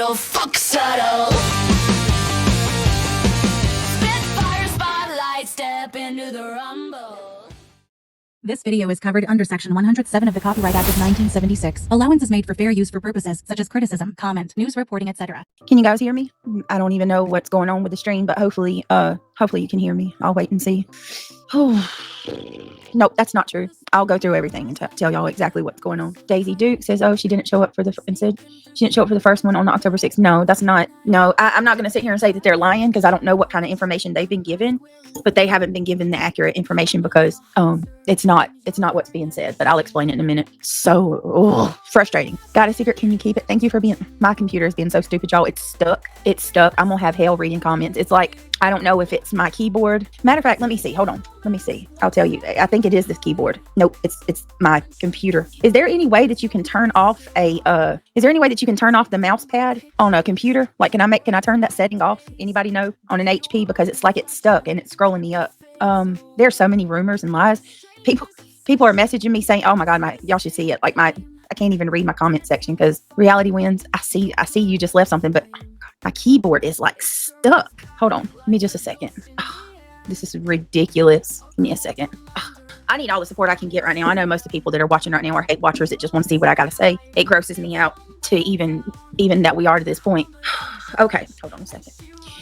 so fuck subtle. Spitfire spotlight, step into the rumble. This video is covered under Section 107 of the Copyright Act of 1976. Allowance is made for fair use for purposes such as criticism, comment, news reporting, etc. Can you guys hear me? I don't even know what's going on with the stream, but hopefully you can hear me. I'll wait and see. Oh, nope, that's not true. I'll go through everything and tell y'all exactly what's going on. Daisy Duke says, oh, she didn't show up for the first one on October 6th. No, that's not. No, I'm not going to sit here and say that they're lying because I don't know what kind of information they've been given, but they haven't been given the accurate information because it's not what's being said. But I'll explain it in a minute. So frustrating. Got a secret? Can you keep it? Thank you for being. My computer is being so stupid, y'all. It's stuck. I'm gonna have hell reading comments. It's like I don't know if it's my keyboard. Matter of fact, let me see. Hold on. Let me see. I'll tell you. I think it is this keyboard. Nope, it's my computer. Is there any way that you can turn off the mouse pad on a computer? Like, can I turn that setting off? Anybody know on an HP? Because it's like it's stuck and it's scrolling me up. There's so many rumors and lies. People are messaging me saying, oh my God, y'all should see it. Like I can't even read my comment section because reality wins. I see you just left something, but oh God, my keyboard is like stuck. Hold on. Give me just a second. Oh, this is ridiculous. Give me a second. Oh, I need all the support I can get right now. I know most of the people that are watching right now are hate watchers that just want to see what I got to say. It grosses me out to even that we are to this point. Okay. Hold on a second.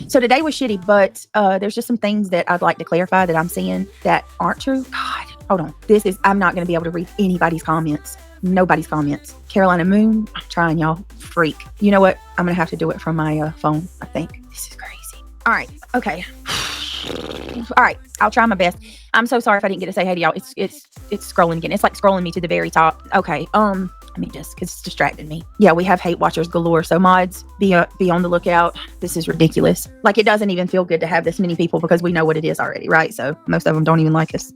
So today was shitty, but there's just some things that I'd like to clarify that I'm seeing that aren't true. God, hold on. I'm not going to be able to read anybody's comments. Nobody's comments. Carolina Moon, I'm trying, y'all. Freak. You know what? I'm going to have to do it from my phone, I think. This is crazy. All right. Okay. All right. I'll try my best. I'm so sorry if I didn't get to say hey to y'all. It's scrolling again. It's like scrolling me to the very top. Okay. Let me just, because it's distracted me. Yeah, we have hate watchers galore. So mods, be on the lookout. This is ridiculous. Like, it doesn't even feel good to have this many people because we know what it is already, right? So most of them don't even like us.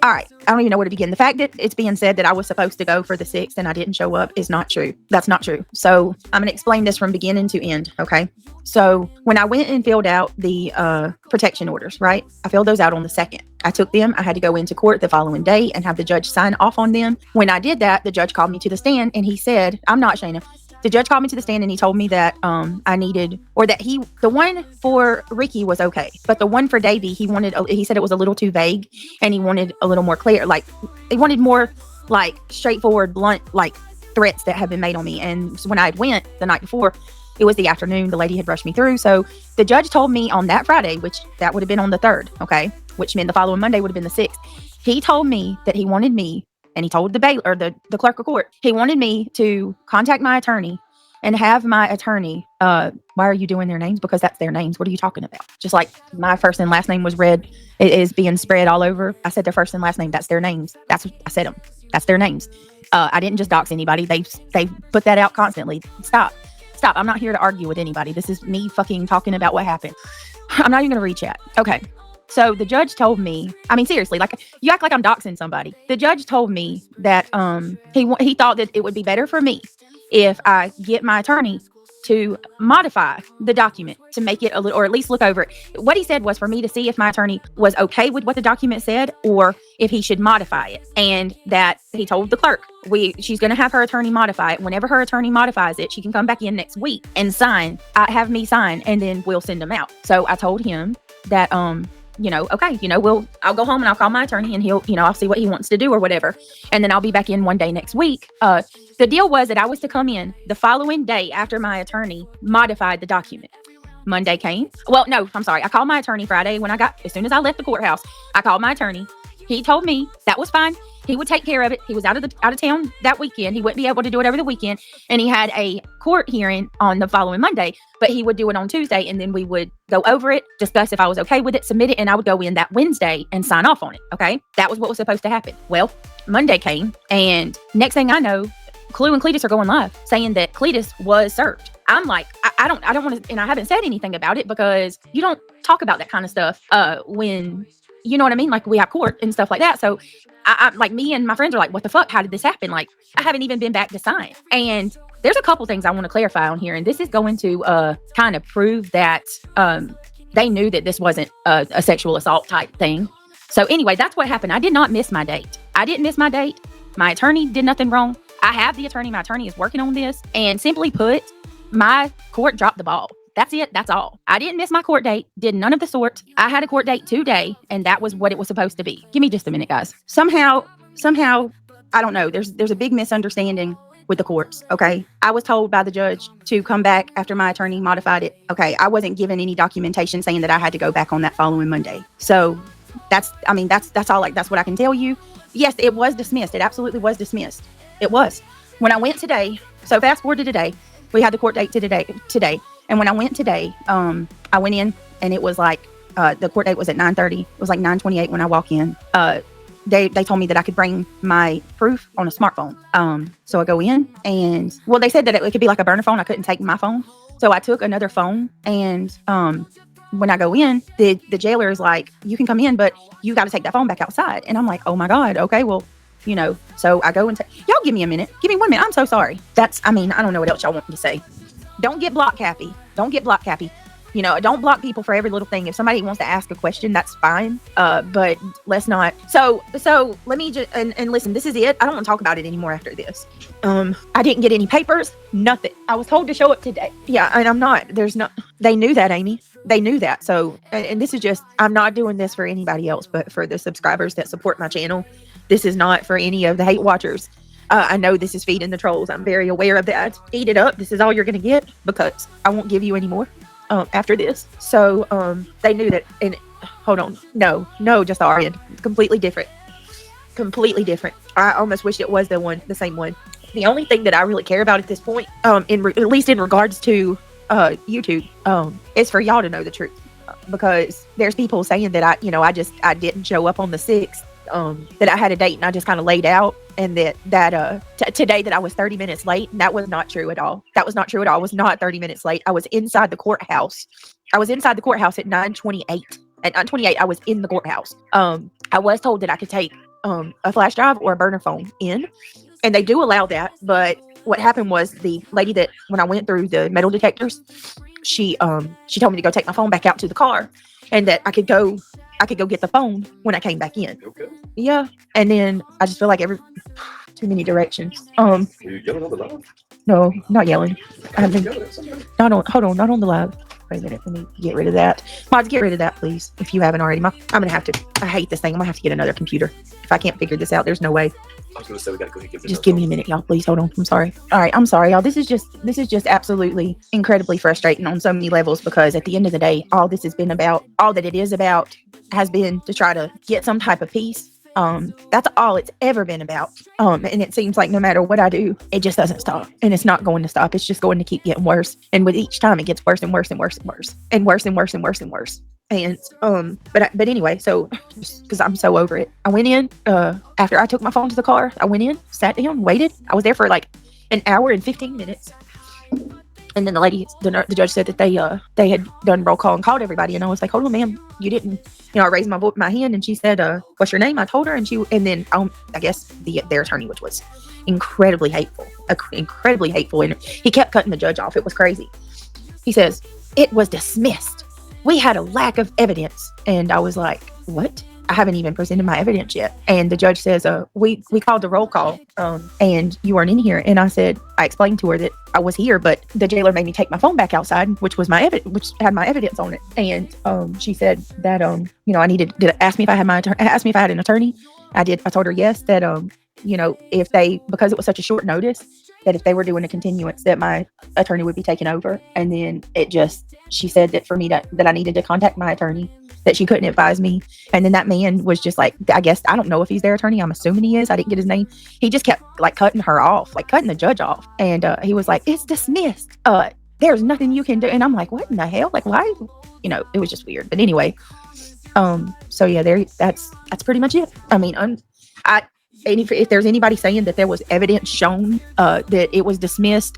All right. I don't even know where to begin. The fact that it's being said that I was supposed to go for the 6th and I didn't show up is not true. That's not true. So I'm going to explain this from beginning to end. Okay. So when I went and filled out the protection orders, right? I filled those out on the 2nd. I took them. I had to go into court the following day and have the judge sign off on them. When I did that, the judge called me to the stand and he said, I'm not Shayna. The judge called me to the stand and he told me that the one for Ricky was okay, but the one for Davey, he said it was a little too vague and he wanted a little more clear. Like, he wanted more like straightforward, blunt, like threats that had been made on me. And so when I went the night before, it was the afternoon, the lady had rushed me through. So the judge told me on that Friday, which that would have been on the 3rd. Okay. Which meant the following Monday would have been the 6th. He told me that he wanted me, and he told the clerk of court, he wanted me to contact my attorney and have my attorney, why are you doing their names? Because that's their names. What are you talking about? Just like my first and last name was read, it is being spread all over. I said their first and last name. That's their names. That's what I said them. That's their names. I didn't just dox anybody. They put that out constantly. Stop. I'm not here to argue with anybody. This is me fucking talking about what happened. I'm not even going to read chat. Okay. So the judge told me, I mean, seriously, like, you act like I'm doxing somebody. The judge told me that he thought that it would be better for me if I get my attorney to modify the document to make it a little, or at least look over it. What he said was for me to see if my attorney was okay with what the document said or if he should modify it. And that he told the clerk, she's going to have her attorney modify it. Whenever her attorney modifies it, she can come back in next week and have me sign, and then we'll send them out. So I told him that, okay, I'll go home and I'll call my attorney and he'll, I'll see what he wants to do or whatever. And then I'll be back in one day next week. The deal was that I was to come in the following day after my attorney modified the document. Monday came. Well, no, I'm sorry. I called my attorney Friday as soon as I left the courthouse. I called my attorney. He told me that was fine. He would take care of it. He was out of town that weekend. He wouldn't be able to do it over the weekend. And he had a court hearing on the following Monday, but he would do it on Tuesday. And then we would go over it, discuss if I was okay with it, submit it, and I would go in that Wednesday and sign off on it. Okay. That was what was supposed to happen. Well, Monday came, and next thing I know, Clue and Cletus are going live saying that Cletus was served. I'm like, I don't want to, and I haven't said anything about it because you don't talk about that kind of stuff when, you know what I mean? Like, we have court and stuff like that. So I like, me and my friends are like, what the fuck? How did this happen? Like, I haven't even been back to sign. And there's a couple things I want to clarify on here. And this is going to kind of prove that they knew that this wasn't a sexual assault type thing. So anyway, that's what happened. I did not miss my date. I didn't miss my date. My attorney did nothing wrong. I have the attorney. My attorney is working on this. And simply put, My court dropped the ball. That's it. That's all. I didn't miss my court date. Did none of the sort. I had a court date today, and that was what it was supposed to be. Give me just a minute, guys. Somehow, I don't know. There's a big misunderstanding with the courts. Okay. I was told by the judge to come back after my attorney modified it. Okay. I wasn't given any documentation saying that I had to go back on that following Monday. So that's all. Like, that's what I can tell you. Yes, it was dismissed. It absolutely was dismissed. It was. When I went today, so fast forward to today, we had the court date today. And when I went today, I went in and it was like, the court date was at 9:30. It was like 9:28 when I walk in. They told me that I could bring my proof on a smartphone. So I go in and, well, they said that it could be like a burner phone. I couldn't take my phone. So I took another phone, and when I go in, the jailer is like, you can come in, but you got to take that phone back outside. And I'm like, oh my God. Okay, well, you know, so I go and y'all give me a minute. Give me 1 minute. I'm so sorry. I don't know what else y'all want me to say. Don't get block happy. Don't get block happy. You know, don't block people for every little thing. If somebody wants to ask a question, that's fine. But let's not. So let me just, and listen, this is it. I don't want to talk about it anymore after this. I didn't get any papers, nothing. I was told to show up today. Yeah, and they knew that, Amy. They knew that. So, and this is just, I'm not doing this for anybody else, but for the subscribers that support my channel. This is not for any of the hate watchers. I know this is feeding the trolls. I'm very aware of that. Eat it up. This is all you're going to get, because I won't give you any more after this. So they knew that. And hold on. No, just Arian. Completely different. I almost wish it was the same one. The only thing that I really care about at this point, at least in regards to YouTube, is for y'all to know the truth. Because there's people saying that I didn't show up on the 6th. That I had a date and I just kind of laid out, and that today that I was 30 minutes late. And that was not true at all. I was not 30 minutes late. I was inside the courthouse. at 9:28. At 9:28, I was in the courthouse. I was told that I could take a flash drive or a burner phone in, and they do allow that. But what happened was, the lady that, when I went through the metal detectors, she told me to go take my phone back out to the car, and that I could go get the phone when I came back in. Okay. Yeah. And then I just feel like too many directions. Are you yelling on the live? No, not yelling. I haven't Yelling at somebody? not on the live. Wait a minute. Let me get rid of that. Mods, get rid of that, please. If you haven't already. I'm going to have to. I hate this thing. I'm going to have to get another computer. If I can't figure this out, there's no way. I was going to say we got to go ahead and give this Just give me a minute, y'all. Please hold on. I'm sorry. All right. I'm sorry, y'all. This is just absolutely incredibly frustrating on so many levels, because at the end of the day, all that it is about has been to try to get some type of peace. That's all it's ever been about. And it seems like no matter what I do, it just doesn't stop, and it's not going to stop. It's just going to keep getting worse. And with each time, it gets worse and worse and worse and worse and worse and worse and worse and worse. And, but anyway, so just because I'm so over it, I went in, after I took my phone to the car, I went in, sat down, waited. I was there for like an hour and 15 minutes. And then the judge said that they had done roll call and called everybody. And I was like, hold on, ma'am, you didn't, I raised my hand, and she said, what's your name? I told her, and then I guess their attorney, which was incredibly hateful. And he kept cutting the judge off. It was crazy. He says, it was dismissed. We had a lack of evidence. And I was like, what? I haven't even presented my evidence yet. And the judge says, we called the roll call, and you weren't in here. And I explained to her that I was here, but the jailer made me take my phone back outside, which was which had my evidence on it. And she said that, asked me if I had an attorney. I did. I told her yes, that, because it was such a short notice, that if they were doing a continuance, that my attorney would be taken over. And then she said that for me that I needed to contact my attorney, that she couldn't advise me. And then that man was just like, I guess, I don't know if he's their attorney. I'm assuming he is. I didn't get his name. He just kept like cutting her off, like cutting the judge off. And he was like, it's dismissed. There's nothing you can do. And I'm like, what in the hell? Like, why? It was just weird. But anyway, so yeah, that's pretty much it. I mean, if there's anybody saying that there was evidence shown that it was dismissed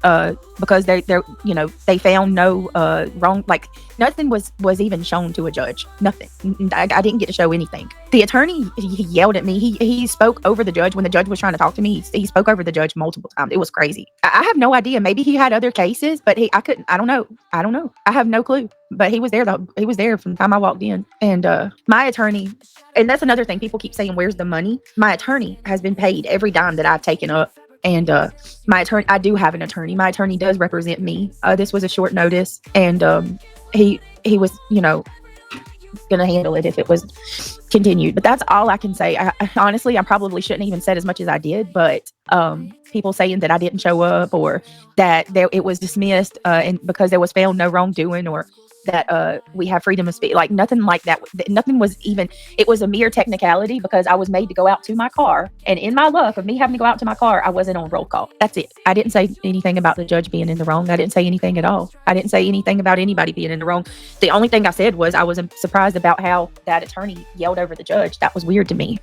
because they found no wrong, like nothing was even shown to a judge. Nothing. I didn't get to show anything. The attorney, he yelled at me. He spoke over the judge when the judge was trying to talk to me. He spoke over the judge multiple times. It was crazy. I have no idea. Maybe he had other cases, but I don't know. I have no clue. But he was there though. He was there from the time I walked in. And my attorney, and that's another thing, people keep saying, where's the money? My attorney has been paid every dime that I've taken up And my attorney, I do have an attorney. My attorney does represent me. This was a short notice, and he was, gonna handle it if it was continued. But that's all I can say. Honestly, I probably shouldn't even said as much as I did, but people saying that I didn't show up, or that it was dismissed and because there was found no wrongdoing, or that we have freedom of speech, like nothing like that. Nothing was even, it was a mere technicality because I was made to go out to my car, and in my luck of me having to go out to my car, I wasn't on roll call. That's it. I didn't say anything about the judge being in the wrong. I didn't say anything at all. I didn't say anything about anybody being in the wrong. The only thing I said was I was surprised about how that attorney yelled over the judge. That was weird to me.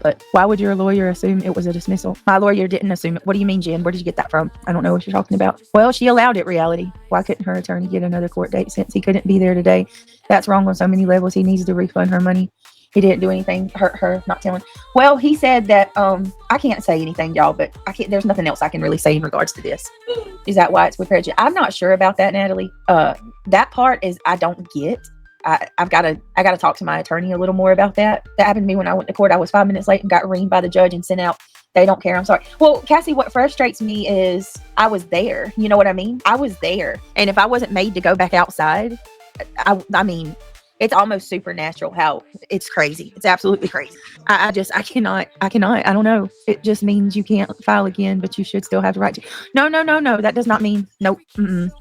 But why would your lawyer assume it was a dismissal? My lawyer didn't assume it. What do you mean, Jen? Where did you get that from? I don't know what you're talking about. Well, she allowed it, reality. Why couldn't her attorney get another court date since he couldn't be there today? That's wrong on so many levels. He needs to refund her money. He didn't do anything, hurt her, not telling. Well, he said that, I can't say anything, y'all, but there's nothing else I can really say in regards to this. Is that why it's with prejudice? I'm not sure about that, Natalie. That part is, I don't get. I gotta talk to my attorney a little more about that. That happened to me when I went to court. I was 5 minutes late and got reamed by the judge and sent out. They don't care. I'm sorry. Well, Cassie, what frustrates me is I was there. You know what I mean? I was there. And if I wasn't made to go back outside, I mean, it's almost supernatural how it's crazy. It's absolutely crazy. I cannot. I don't know. It just means you can't file again, but you should still have the right to. No. That does not mean, nope.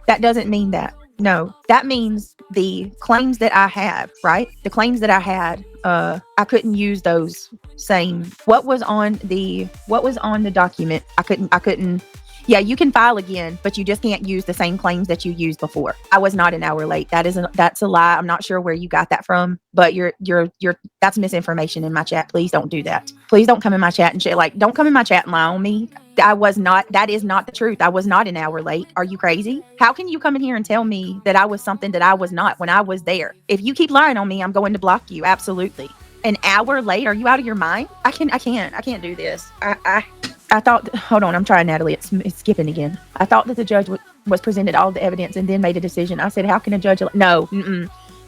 That doesn't mean that. No, that means the claims that I have, right? The claims that I had, I couldn't use those same, what was on the document. I couldn't. Yeah, you can file again, but you just can't use the same claims that you used before. I was not an hour late. That's a lie. I'm not sure where you got that from, but that's misinformation in my chat. Please don't do that. Please don't come in my chat and shit. Like, don't come in my chat and lie on me. That is not the truth. I was not an hour late. Are you crazy? How can you come in here and tell me that I was something that I was not when I was there? If you keep lying on me, I'm going to block you. Absolutely. An hour late? Are you out of your mind? I can't do this. I thought, hold on, I'm trying, Natalie. It's skipping again. I thought that the judge was presented all the evidence and then made a decision. I said, how can a judge? No,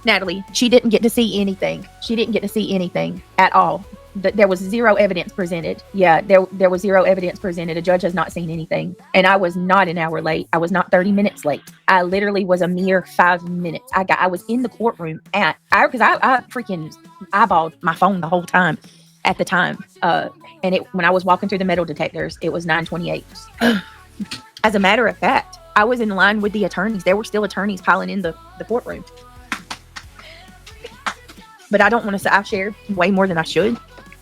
Natalie, she didn't get to see anything. She didn't get to see anything at all. There was zero evidence presented. Yeah, there was zero evidence presented. A judge has not seen anything. And I was not an hour late. I was not 30 minutes late. I literally was a mere 5 minutes. I was in the courtroom because I freaking eyeballed my phone the whole time at the time. And when I was walking through the metal detectors, it was 9:28. As a matter of fact, I was in line with the attorneys. There were still attorneys piling in the courtroom. But I don't want to say I've shared way more than I should.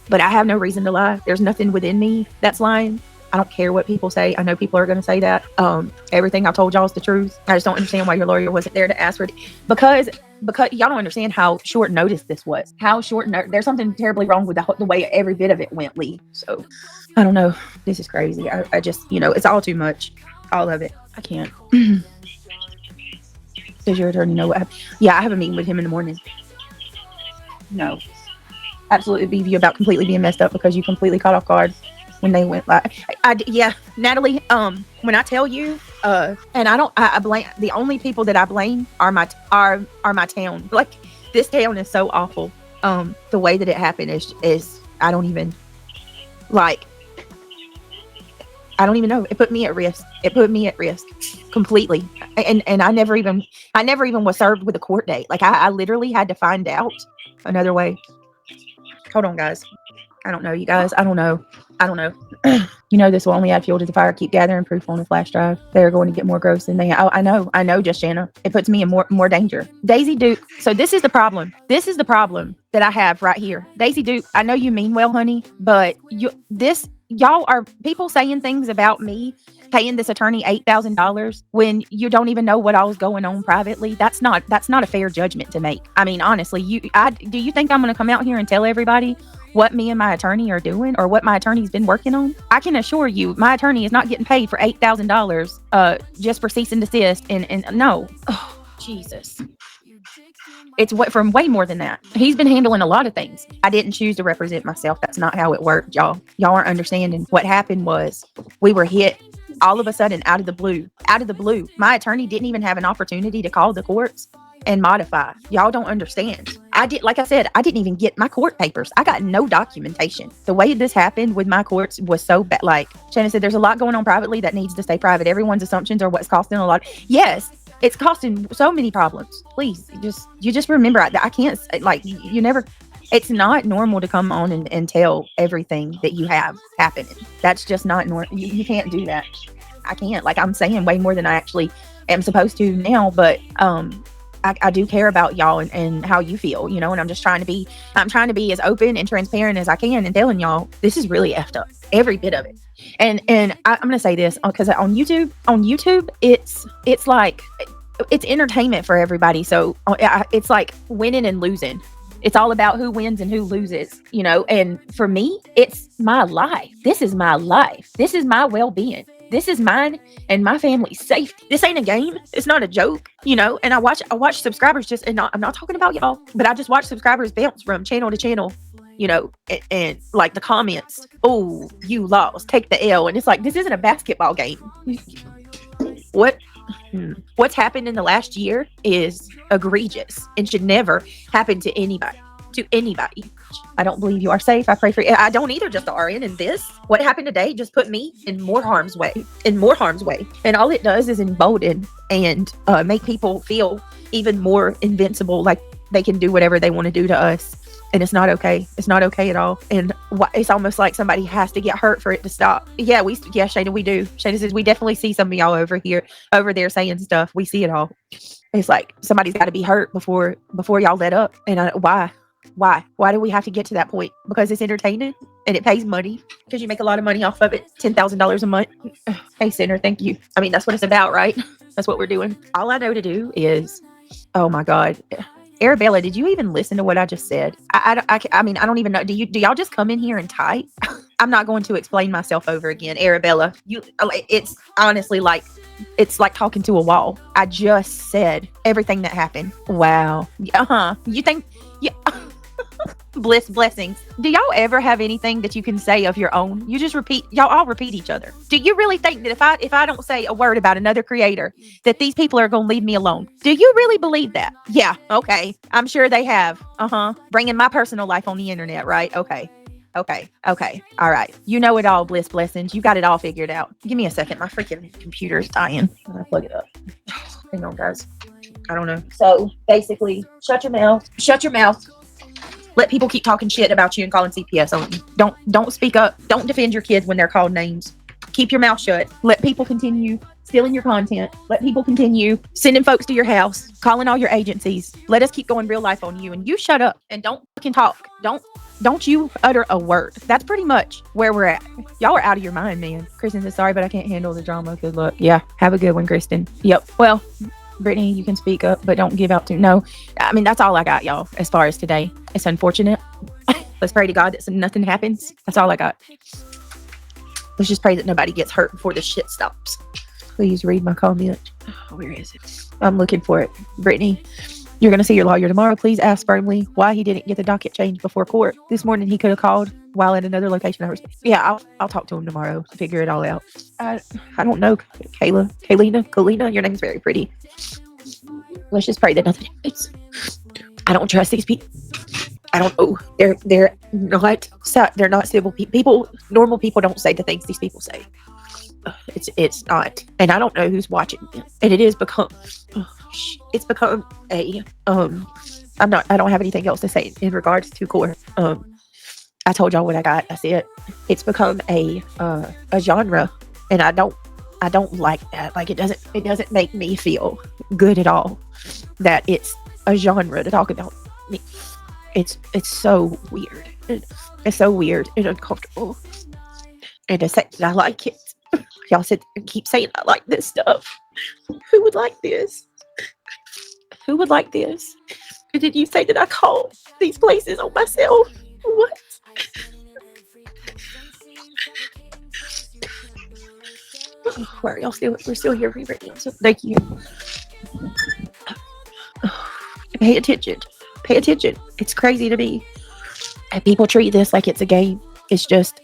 But I have no reason to lie. There's nothing within me that's lying. I don't care what people say. I know people are going to say that. Everything I've told y'all is the truth. I just don't understand why your lawyer wasn't there to ask for it. Because y'all don't understand how short notice this was. There's something terribly wrong with the way every bit of it went, Lee. So, I don't know. This is crazy. I just, it's all too much. All of it. I can't. Does your attorney know what happened? Yeah, I have a meeting with him in the morning. No. Absolutely be you about completely being messed up because you completely caught off guard when they went live. Yeah, Natalie, when I tell you, and I blame, the only people that I blame are my town. Like, this town is so awful. The way that it happened is I don't even know. It put me at risk. Completely. And I never even was served with a court date. Like, I literally had to find out another way. Hold on, guys. I don't know, you guys. I don't know. This will only add fuel to the fire. Keep gathering proof on a flash drive. They're going to get more gross than they. I know, just Shanna. It puts me in more danger. Daisy Duke. So this is the problem. That I have right here. Daisy Duke. I know you mean well, honey, but y'all are people saying things about me paying this attorney $8,000 when you don't even know what all's going on privately. That's not a fair judgment to make. I mean, honestly, do you think I'm going to come out here and tell everybody what me and my attorney are doing or what my attorney's been working on? I can assure you, my attorney is not getting paid for $8,000 just for cease and desist. And no, oh, Jesus. It's from way more than that. He's been handling a lot of things. I didn't choose to represent myself. That's not how it worked, y'all. Y'all aren't understanding. What happened was we were hit all of a sudden out of the blue. My attorney didn't even have an opportunity to call the courts and modify. Y'all don't understand. I did, like I said, I didn't even get my court papers. I got no documentation. The way this happened with my courts was so bad. Like Shannon said, there's a lot going on privately that needs to stay private. Everyone's assumptions are what's costing a lot. Yes, it's costing so many problems. Please, you just remember that I can't, like, you never, it's not normal to come on and tell everything that you have happening. That's just not normal. You can't do that. I can't. Like, I'm saying way more than I actually am supposed to now, but I do care about y'all and how you feel, you know, and I'm trying to be as open and transparent as I can and telling y'all this is really effed up, every bit of it. And I'm gonna say this because on YouTube it's like it's entertainment for everybody, so it's like winning and losing. It's all about who wins and who loses, you know. And for me, it's my life. This is my life. This is my well-being. This is mine and my family's safety. This ain't a game. It's not a joke, you know. And I watch subscribers just, and I'm not talking about y'all, but I just watch subscribers bounce from channel to channel, you know, and like the comments, oh, you lost, take the L. And it's like, this isn't a basketball game. What's happened in the last year is egregious and should never happen to anybody. I don't believe you are safe. I pray for you. I don't either, just the RN. And this, what happened today, just put me in more harm's way. And all it does is embolden and make people feel even more invincible, like they can do whatever they want to do to us. And it's not okay. It's not okay at all. And it's almost like somebody has to get hurt for it to stop. Yeah, Shayna, we do. Shayna says we definitely see some of y'all over there saying stuff. We see it all. It's like somebody's got to be hurt before y'all let up. And why? Why do we have to get to that point? Because it's entertaining and it pays money, because you make a lot of money off of it. $10,000 a month. Hey, Sinner, thank you. I mean, that's what it's about, right? That's what we're doing. All I know to do is, oh my God. Arabella, did you even listen to what I just said? I mean, I don't even know. Do y'all just come in here and type? I'm not going to explain myself over again. Arabella, it's honestly like, it's like talking to a wall. I just said everything that happened. Wow. You think, yeah. Blessings. Do y'all ever have anything that you can say of your own? You just repeat, y'all all repeat each other. Do you really think that if I don't say a word about another creator, that these people are going to leave me alone? Do you really believe that? Yeah. Okay. I'm sure they have. Bringing my personal life on the internet, right? Okay. All right. You know it all, blessings. You got it all figured out. Give me a second. My freaking computer is dying. I'm going to plug it up. Hang on, guys. I don't know. So basically, shut your mouth. Let people keep talking shit about you and calling CPS on you. Don't speak up. Don't defend your kids when they're called names. Keep your mouth shut. Let people continue stealing your content. Let people continue sending folks to your house, calling all your agencies. Let us keep going real life on you, and you shut up and don't fucking talk. Don't you utter a word. That's pretty much where we're at. Y'all are out of your mind, man. Kristen says, sorry, but I can't handle the drama. Good luck. Yeah, have a good one, Kristen. Yep. Well, Brittany, you can speak up, but don't give out to. No, I mean, that's all I got, y'all, as far as today. It's unfortunate. Let's pray to God that nothing happens. That's all I got. Let's just pray that nobody gets hurt before this shit stops. Please read my comment. Oh, where is it? I'm looking for it. Brittany, you're going to see your lawyer tomorrow. Please ask firmly why he didn't get the docket changed before court. This morning he could have called while at another location. Yeah, I'll talk to him tomorrow to figure it all out. I don't know. Kalina, your name's very pretty. Let's just pray that nothing happens. I don't trust these people. I don't know. They're not civil people. Normal people don't say the things these people say. It's not. And I don't know who's watching them. And it's become a I don't have anything else to say in regards to court. I told y'all what I got. That's it. It's become a genre, and I don't like that. Like, it doesn't make me feel good at all that it's a genre to talk about me. It's so weird. It's so weird and uncomfortable. And to say that I like it, y'all sit there and keep saying I like this stuff. Who would like this? Who would like this? And did you say that I called these places on myself? What? Where are y'all still? We're still here right now. So thank you. Pay attention. Pay attention. It's crazy to me. And people treat this like it's a game. It's just,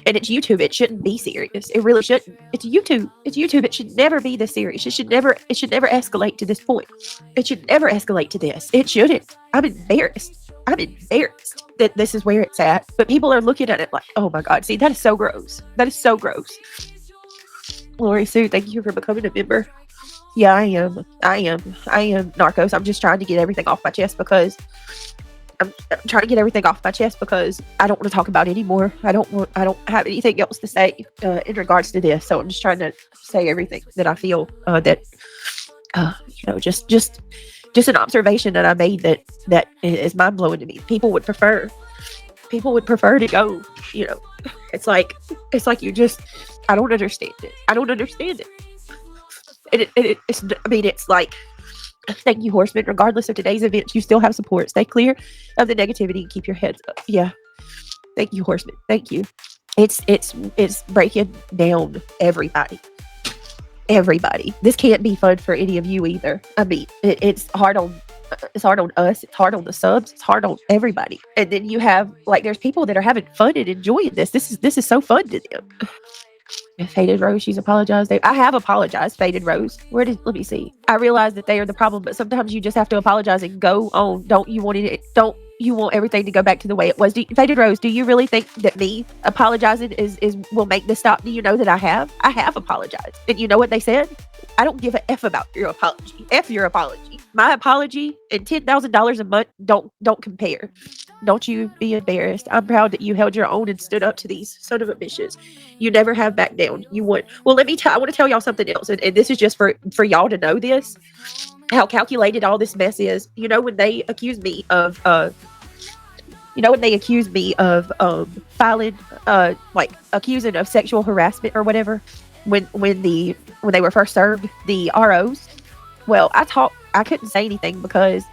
And it's YouTube. It shouldn't be serious. It really shouldn't. It's YouTube. It's YouTube. It should never be this serious. It should never escalate to this point. It should never escalate to this. It shouldn't. I'm embarrassed. I'm embarrassed that this is where it's at. But people are looking at it like, oh my God. See, that is so gross. That is so gross. Lori Sue, thank you for becoming a member. Yeah, I am Narcos. I'm just trying to get everything off my chest because I'm trying to get everything off my chest because I don't want to talk about it anymore. I don't have anything else to say in regards to this. So I'm just trying to say everything that I feel just an observation that I made that is mind blowing to me. People would prefer to go, it's like you just, I don't understand it. I don't understand it. It's like, thank you, Horseman. Regardless of today's events, you still have support. Stay clear of the negativity and keep your heads up. Yeah. Thank you, Horseman. Thank you. It's breaking down everybody. Everybody. This can't be fun for any of you either. I mean, it's hard on us. It's hard on the subs. It's hard on everybody. And then you have there's people that are having fun and enjoying this. This is so fun to them. Faded Rose, she's apologized. I have apologized, Faded Rose. Let me see. I realize that they are the problem, but sometimes you just have to apologize and go on. Don't you want everything to go back to the way it was? Faded Rose, do you really think that me apologizing is will make this stop? Do you know that I have apologized? And you know what they said? I don't give a F about your apology. F your apology. My apology and $10,000 a month don't compare. Don't you be embarrassed. I'm proud that you held your own and stood up to these son of a bitches. You never have backed down. You would. Well, I want to tell y'all something else. And this is just for y'all to know this, how calculated all this mess is. When they accuse me of, filing, accusing of sexual harassment or whatever, when they were first served the ROs, well, I couldn't say anything because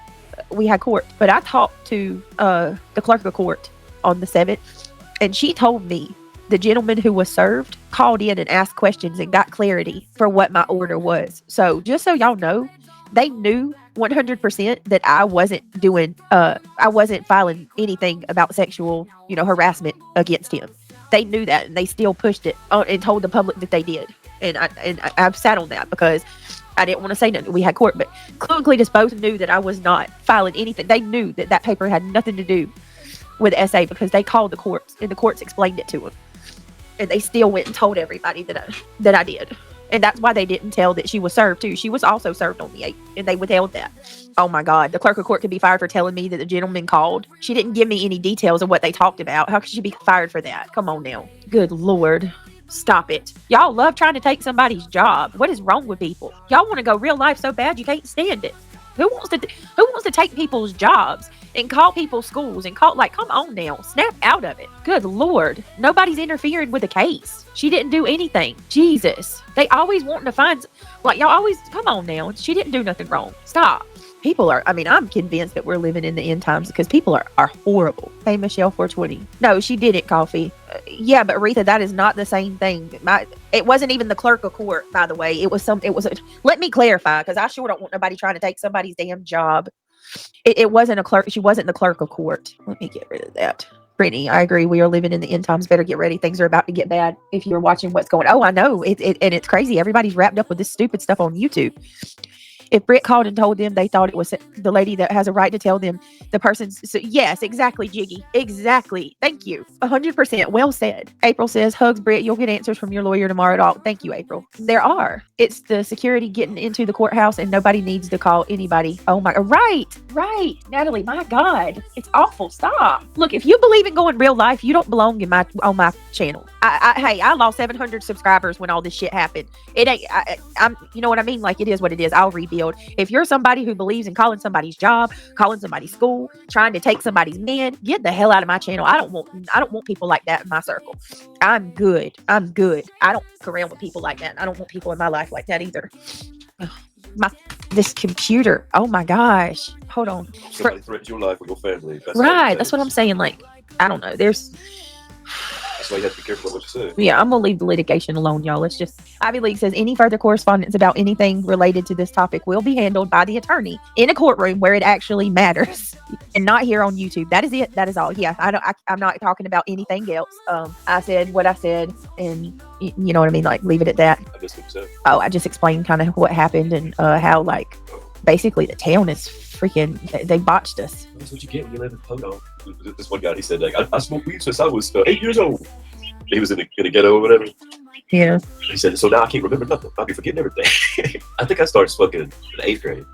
we had court, but I talked to the clerk of court on the 7th, and she told me the gentleman who was served called in and asked questions and got clarity for what my order was. So just so y'all know, they knew 100% that I wasn't filing anything about sexual, harassment against him. They knew that, and they still pushed it and told the public that they did. And I've sat on that because I didn't want to say nothing. We had court, but Clue and Cletus both knew that I was not filing anything. They knew that paper had nothing to do with SA because they called the courts and the courts explained it to them. And they still went and told everybody that I did. And that's why they didn't tell that she was served too. She was also served on the 8th, and they withheld that. Oh my God. The clerk of court could be fired for telling me that the gentleman called. She didn't give me any details of what they talked about. How could she be fired for that? Come on now. Good Lord. Stop it. Y'all love trying to take somebody's job. What is wrong with people? Y'all want to go real life so bad you can't stand it. Who wants to take people's jobs and call people's schools and come on now. Snap out of it. Good Lord. Nobody's interfering with the case. She didn't do anything. Jesus. They always wanting to find, y'all always, come on now. She didn't do nothing wrong. Stop. People are, I'm convinced that we're living in the end times because people are horrible. Hey, Michelle 420. No, she didn't, Coffee. Yeah, but Retha, that is not the same thing. It wasn't even the clerk of court, by the way. Let me clarify, because I sure don't want nobody trying to take somebody's damn job. It wasn't a clerk. She wasn't the clerk of court. Let me get rid of that. Brittany, I agree. We are living in the end times. Better get ready. Things are about to get bad. If you're watching what's going on. Oh, I know. And it's crazy. Everybody's wrapped up with this stupid stuff on YouTube. If Britt called and told them, they thought it was the lady that has a right to tell them the person's. So yes, exactly, Jiggy. Exactly. Thank you. 100%. Well said. April says, hugs, Britt. You'll get answers from your lawyer tomorrow at all. Thank you, April. There are. It's the security getting into the courthouse and nobody needs to call anybody. Oh my. Right. Natalie, my God. It's awful. Stop. Look, if you believe in going real life, you don't belong on my channel. I lost 700 subscribers when all this shit happened. It ain't, I'm, you know what I mean? It is what it is. I'll rebuild. If you're somebody who believes in calling somebody's job, calling somebody's school, trying to take somebody's man, get the hell out of my channel. I don't want people like that in my circle. I'm good. I don't fuck around with people like that. I don't want people in my life like that either. This computer. Oh my gosh. Hold on. Somebody threatens your life or your family. Right. That's what I'm saying. I don't know. It's why you have to be careful what you say. Yeah, I'm gonna leave the litigation alone, y'all. Let's just. Ivy League says any further correspondence about anything related to this topic will be handled by the attorney in a courtroom where it actually matters, and not here on YouTube. That is it. That is all. Yeah, I'm not talking about anything else. I said what I said, and you know what I mean. Like, leave it at that. I just think so. Oh, I just explained kind of what happened and how, like, basically the town is freaking. They botched us. That's what you get when you live in Poto. This one guy, he said, like, I smoked weed since I was 8 years old. He was in the ghetto or whatever. Yeah. He said, so now I can't remember nothing. I'll be forgetting everything. I think I started smoking in the 8th grade.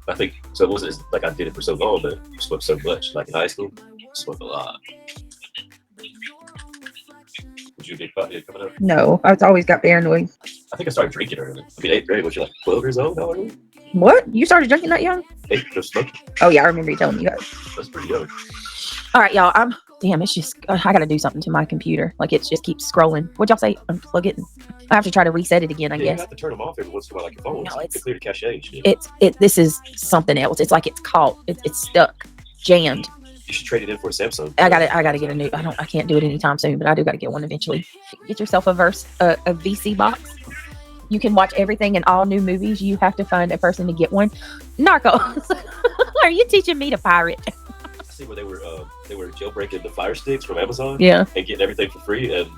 I think, so it wasn't like I did it for so long, but I smoked so much. Like in high school, I smoked a lot. Was you a big pothead coming up? No, I've always got paranoid. I think I started drinking early. I mean, 8th grade, was you like 12 years old? How old were you? What? You started drinking that young? 8th, just smoking. Oh yeah, I remember you telling me that. That's pretty young. All right, y'all. It's just, I got to do something to my computer. Like, it just keeps scrolling. What'd y'all say? Unplug it. I have to try to reset it again, I You guess. have to turn them off every once in a while, like your phone. No, it's- clear the cache and shit. This is something else. It's like it's caught. It's stuck, jammed. You should trade it in for a Samsung. I gotta get a new. I can't do it anytime soon, but I do gotta get one eventually. Get yourself a VC box. You can watch everything in all new movies. You have to find a person to get one. Narcos. Are you teaching me to pirate? I see where they were jailbreaking the Fire Sticks from Amazon. Yeah. And getting everything for free. And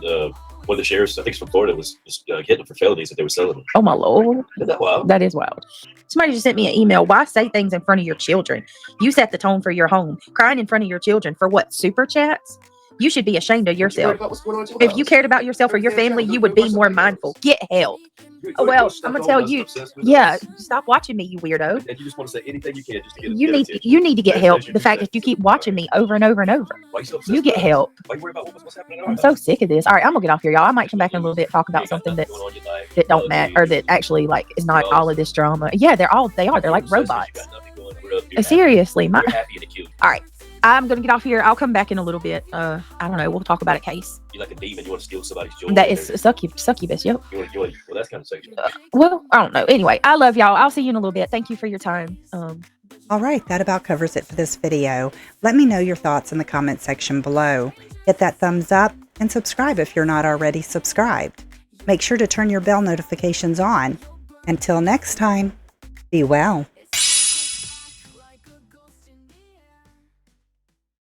one of the sheriffs, I think it's from Florida, was getting them for felonies that they were selling them. Oh my lord. Isn't that wild? That is wild. Somebody just sent me an email. Why say things in front of your children? You set the tone for your home. Crying in front of your children for what? Super chats? You should be ashamed of yourself. If you cared about yourself or your family, you would be more mindful. Get help. Oh, well, I'm gonna tell you. Yeah, stop watching me, you weirdo. And you just want to say anything you can just to get You attention. need to get Pay help. attention The to fact that. that you keep watching me over and over and over. Why you so obsessed You with get that? help. Why you worry about what's happening in our I'm life? so sick of this. All right, I'm gonna get off here, y'all. I might come back in a little bit, talk You about ain't got something nothing that going on in your life. that don't matter, or that actually like is not all of this drama. Yeah, they are. They're like robots. Seriously, You're happy to kill. I'm gonna get off here. I'll come back in a little bit. I don't know. We'll talk about a case. You're like a demon. You want to steal somebody's joy. That is succubus. Yep. Well, that's kind of sexual. Well, I don't know. Anyway, I love y'all. I'll see you in a little bit. Thank you for your time. All right, that about covers it for this video. Let me know your thoughts in the comment section below. Hit that thumbs up and subscribe if you're not already subscribed. Make sure to turn your bell notifications on. Until next time, be well.